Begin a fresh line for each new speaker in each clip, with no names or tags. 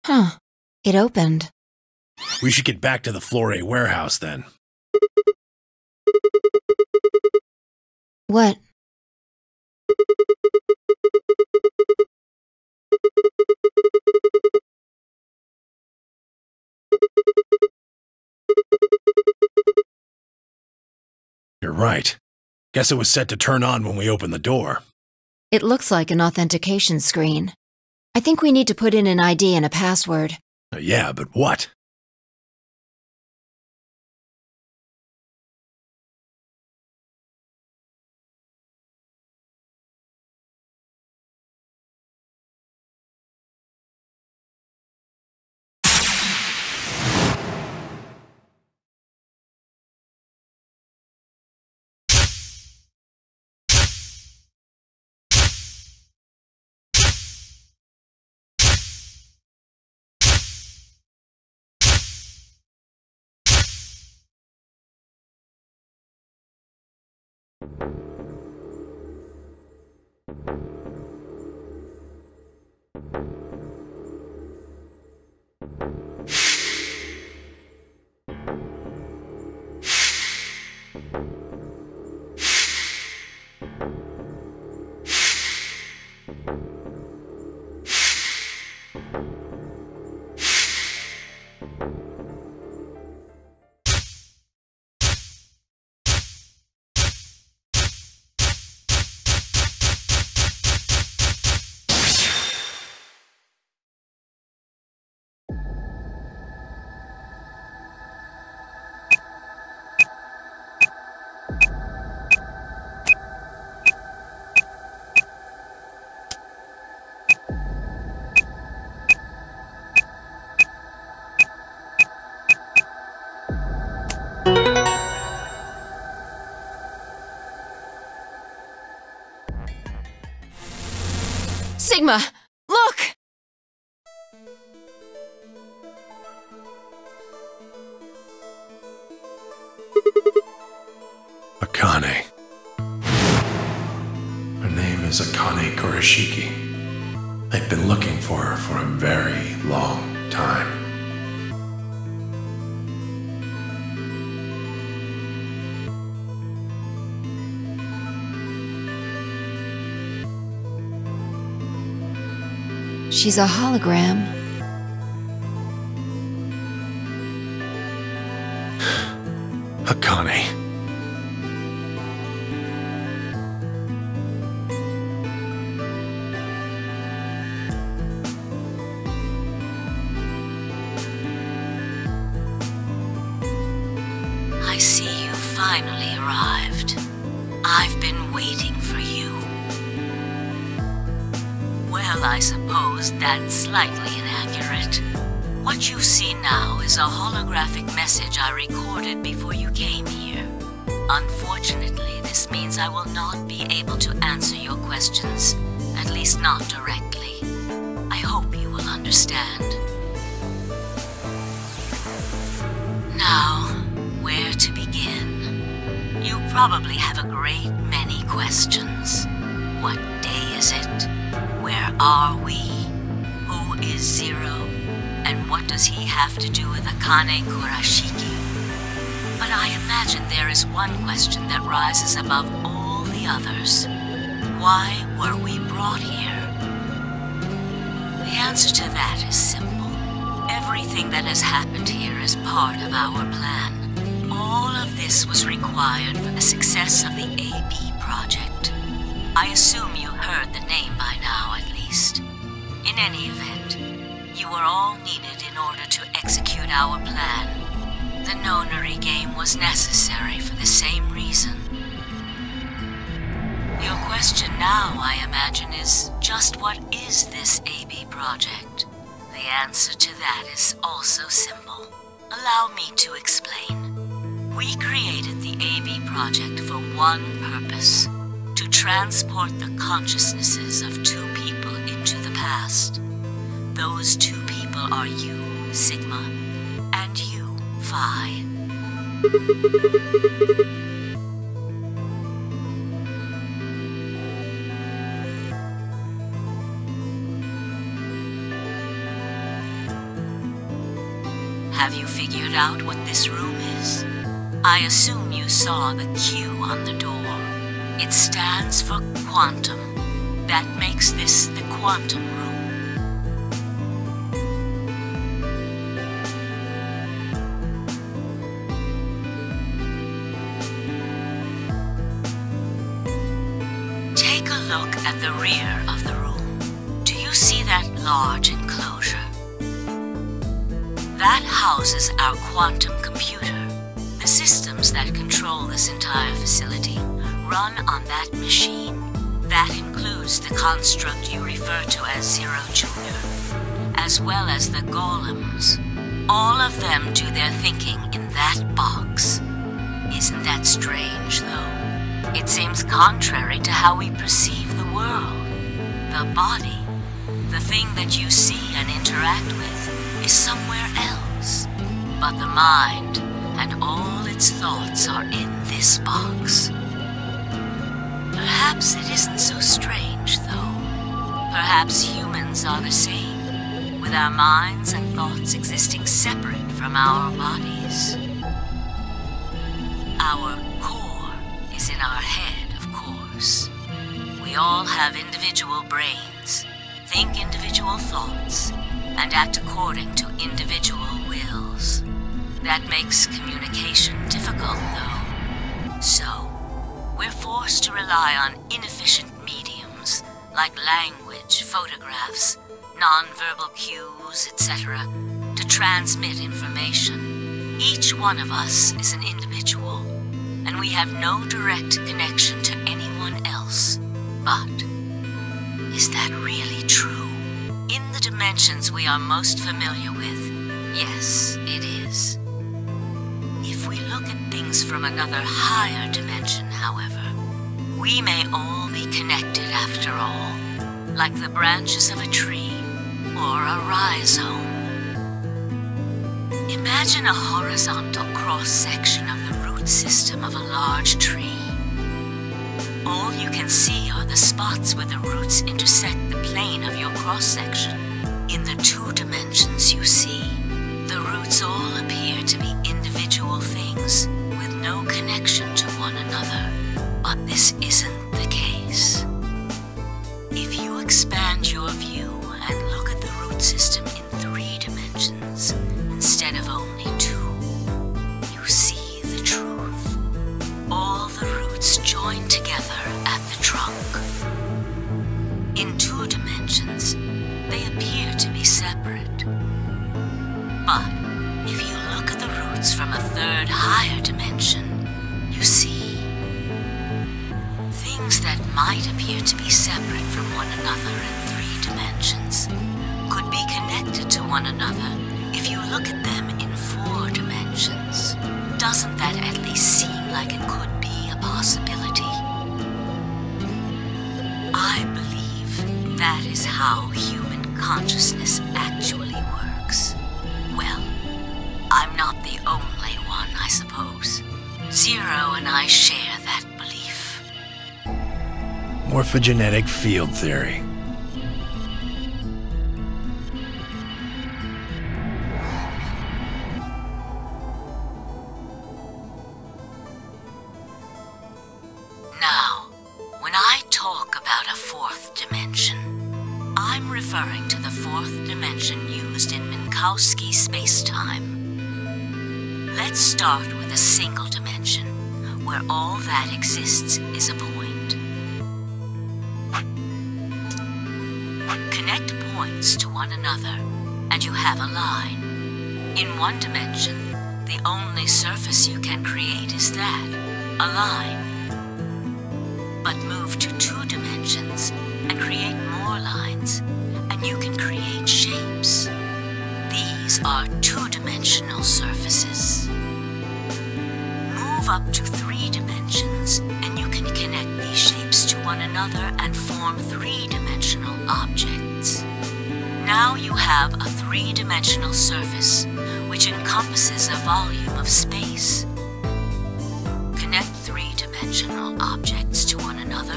Huh. It opened.
We should get back to the Floor A warehouse then.
What?
You're right. Guess it was set to turn on when we opened the door.
It looks like an authentication screen. I think we need to put in an ID and a password.
Yeah, but what?
Sigma! Look!
Akane. Her name is Akane Kurashiki. I've been looking for her for a very long time.
She's a hologram.
Akane.
I see you finally arrived. I've been waiting for you. Well, I suppose that's slightly inaccurate. What you see now is a holographic message I recorded before you came here. Unfortunately, this means I will not be able to answer your questions, at least not directly. I hope you will understand. Now, where to begin? You probably have a great many questions. What day is it? Where are we? Who is Zero? And what does he have to do with Akane Kurashiki? But I imagine there is one question that rises above all the others. Why were we brought here? The answer to that is simple. Everything that has happened here is part of our plan. All of this was required for the success of the AB project. I assume you heard the name by now, at least. In any event, you were all needed in order to execute our plan. The nonary game was necessary for the same reason. Your question now, I imagine, is just what is this AB project? The answer to that is also simple. Allow me to explain. We created the AB project for one purpose: to transport the consciousnesses of two people into the past. Those two people are you, Sigma, and you, Phi. Have you figured out what this room is? I assume you saw the Q on the door. It stands for quantum. That makes this the quantum room. Take a look at the rear of the room. Do you see that large enclosure? That houses our quantum computer. The systems that control this entire facility run on that machine. That includes the construct you refer to as Zero Jr., as well as the golems. All of them do their thinking in that box. Isn't that strange, though? It seems contrary to how we perceive the world. The body, the thing that you see and interact with, is somewhere else. But the mind and all its thoughts are in this box. Perhaps it isn't so strange, though. Perhaps humans are the same, with our minds and thoughts existing separate from our bodies. Our core is in our head, of course. We all have individual brains, think individual thoughts, and act according to individual wills. That makes communication difficult, though. So, we're forced to rely on inefficient mediums, like language, photographs, non-verbal cues, etc., to transmit information. Each one of us is an individual, and we have no direct connection to anyone else. But, is that really true? In the dimensions we are most familiar with, yes, it is. If we look at things from another higher dimension, however, we may all be connected after all, like the branches of a tree or a rhizome. Imagine a horizontal cross-section of the root system of a large tree. All you can see are the spots where the roots intersect the plane of your cross-section. In the 2 dimensions you see, the roots all appear to be individual things with no connection to one another. But this isn't the case. If you expand your view and look at the root system in 3 dimensions instead of only 2, you see the truth. All the roots join together at the trunk. In 2 dimensions, they appear to be separate. But if you look at the roots from a 3rd higher dimension, you see things that might appear to be separate from one another in 3 dimensions could be connected to one another if you look at them in 4 dimensions. Doesn't that at least seem like it could be a possibility? I believe that is how human consciousness actually works. Well, I'm not the only one, I suppose. Zero and I share that belief.
Morphogenetic field theory.
Now, when I talk about a 4th dimension, I'm referring to the 4th dimension used in Minkowski space-time. Let's start with a single dimension, where all that exists is a point. Connect points to one another, and you have a line. In 1 dimension, the only surface you can create is that, a line. But move to 2 dimensions and create more lines, and you can create shapes. These are 2-dimensional surfaces. Move up to 3 dimensions, and you can connect these shapes to one another and form 3-dimensional objects. Now you have a 3-dimensional surface, which encompasses a volume of space. Connect 3-dimensional objects to one another,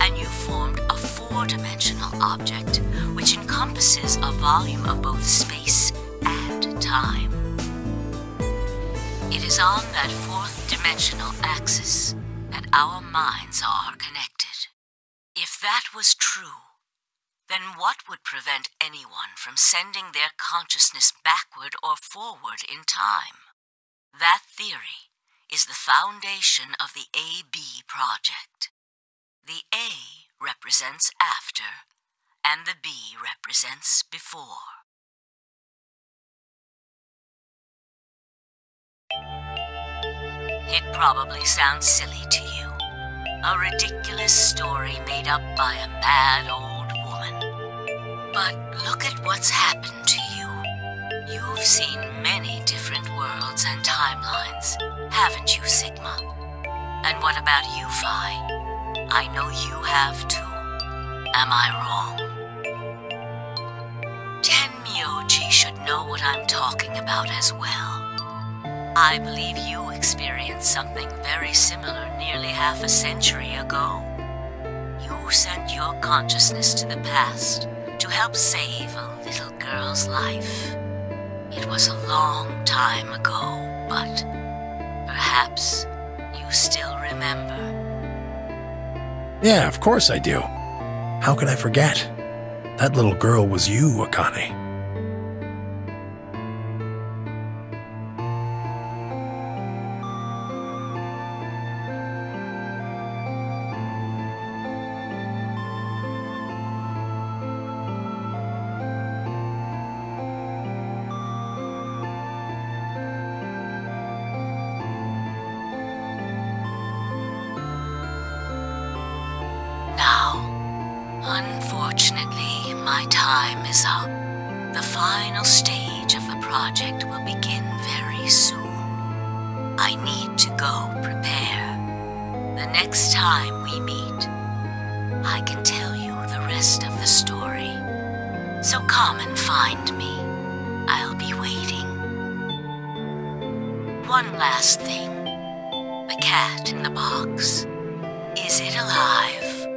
and you formed a 4-dimensional object, which encompasses a volume of both space and time. It is on that fourth dimensional axis that our minds are connected. If that was true, then what would prevent anyone from sending their consciousness backward or forward in time? That theory is the foundation of the AB project. The A represents after, and the B represents before. It probably sounds silly to you. A ridiculous story made up by a mad old woman. But look at what's happened to you. You've seen many different worlds and timelines, haven't you, Sigma? And what about you, Phi? I know you have too. Am I wrong? Tenmyoji should know what I'm talking about as well. I believe you experienced something very similar nearly half a century ago. You sent your consciousness to the past to help save a little girl's life. It was a long time ago, but perhaps you still remember.
Yeah, of course I do. How could I forget? That little girl was you, Akane.
Unfortunately, my time is up. The final stage of the project will begin very soon. I need to go prepare. The next time we meet, I can tell you the rest of the story. So come and find me. I'll be waiting. One last thing. The cat in the box. Is it alive?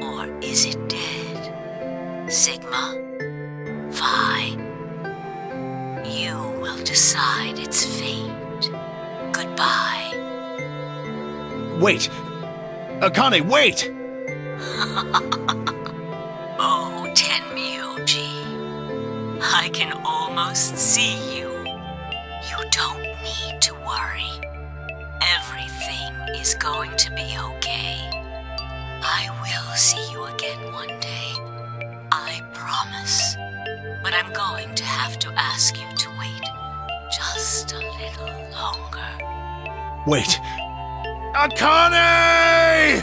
Or is it dead? Sigma? Phi? You will decide its fate. Goodbye.
Wait! Akane, wait!
Oh, Tenmyoji. I can almost see you. You don't need to worry. Everything is going to be okay. I will see you again one day. I promise. But I'm going to have to ask you to wait just a little longer.
Wait! Akane!